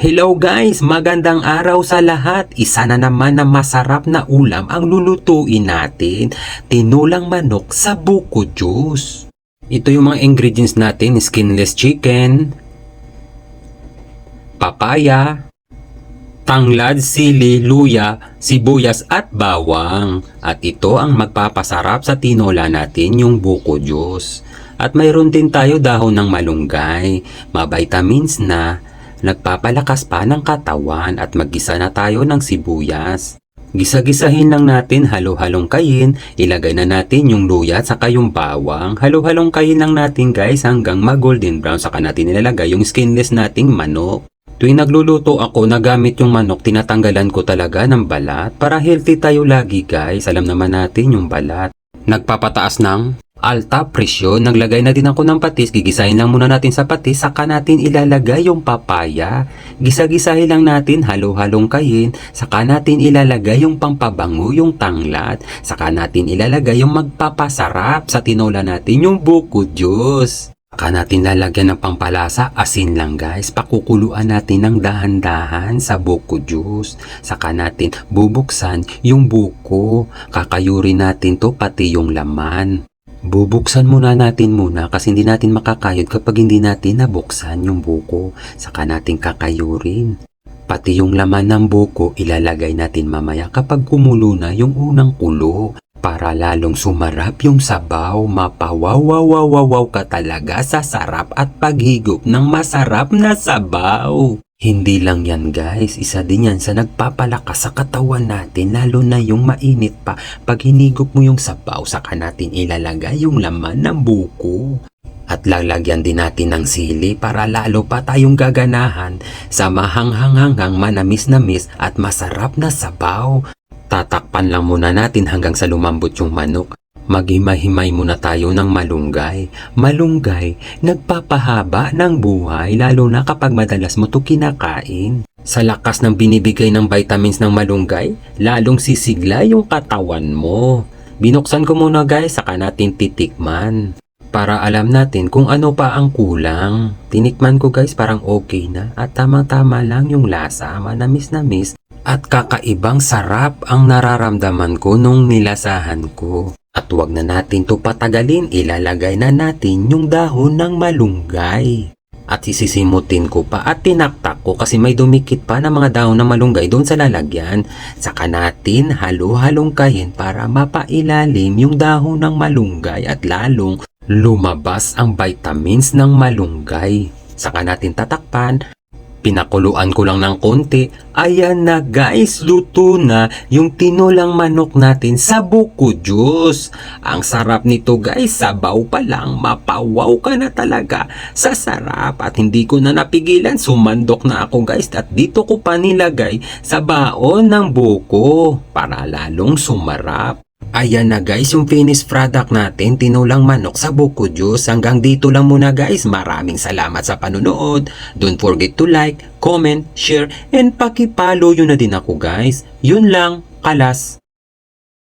Hello guys! Magandang araw sa lahat! Isa na naman na masarap na ulam ang lulutuin natin. Tinulang manok sa buko juice. Ito yung mga ingredients natin: skinless chicken, papaya, tanglad, sili, luya, sibuyas at bawang. At ito ang magpapasarap sa tinola natin, yung buko juice. At mayroon din tayo dahon ng malunggay, vitamins na nagpapalakas pa ng katawan, at maggisa na tayo ng sibuyas. Gisa-gisahin lang natin, halo-halongkayin, ilagay na natin yung luya at saka yung bawang. Halo-halongkayin lang natin guys hanggang mag-golden brown, saka natin nilalagay yung skinless nating manok. Tuwing nagluluto ako, nagamit yung manok, tinatanggalan ko talaga ng balat para healthy tayo lagi guys. Alam naman natin yung balat. Nagpapataas ng alta presyon. Naglagay na din ako ng patis. Gigisahin lang muna natin sa patis, saka natin ilalagay yung papaya. Gisa-gisahin lang natin, halo-halongkayin, saka natin ilalagay yung pampabango, yung tanglad. Saka natin ilalagay yung magpapasarap sa tinola natin, yung buko juice. Saka natin lalagyan ng pampalasa, asin lang guys. Pakukuluan natin ng dahan-dahan sa buko juice. Saka natin bubuksan yung buko. Kakayurin natin to pati yung laman. Bubuksan muna natin kasi hindi natin makakayod kapag hindi natin nabuksan yung buko. Saka natin kakayurin. Pati yung laman ng buko ilalagay natin mamaya kapag kumulo na yung unang kulo. Para lalong sumarap yung sabaw, mapawawawawawaw ka talaga sa sarap at paghigop ng masarap na sabaw. Hindi lang yan guys, isa din yan sa nagpapalakas sa katawan natin, lalo na yung mainit pa. Pag hinigop mo yung sabaw, saka natin ilalagay yung laman ng buko. At lalagyan din natin ng sili para lalo pa tayong gaganahan sa mahanghang-hanggang manamis-namis at masarap na sabaw. Tatakpan lang muna natin hanggang sa lumambot yung manok. Maghimay-himay muna tayo ng malunggay. Malunggay, nagpapahaba ng buhay lalo na kapag madalas mo ito kinakain. Sa lakas ng binibigay ng vitamins ng malunggay, lalong sisigla yung katawan mo. Binuksan ko muna guys, saka natin titikman. Para alam natin kung ano pa ang kulang. Tinikman ko guys, parang okay na at tamang-tama lang yung lasa, manamis-namis. At kakaibang sarap ang nararamdaman ko nung nilasahan ko. At wag na natin to patagalin, ilalagay na natin yung dahon ng malunggay. At sisisimutin ko pa at tinaktak ko kasi may dumikit pa na mga dahon ng malunggay doon sa lalagyan. Saka natin halo-halongkayin para mapailalim yung dahon ng malunggay at lalong lumabas ang vitamins ng malunggay. Saka natin tatakpan. Pinakuluan ko lang ng konti. Ayan na guys, luto na yung tinulang manok natin sa buko juice. Ang sarap nito guys, sabaw pa lang, mapawaw ka na talaga sa sarap. At hindi ko na napigilan, sumandok na ako guys. At dito ko pa nilagay sa baon ng buko para lalong sumarap. Ayan na guys yung finished product natin, tinulang manok sa buko juice. Hanggang dito lang muna guys. Maraming salamat sa panonood. Don't forget to like, comment, share, and pakipollow yun na din ako guys. Yun lang, kalas.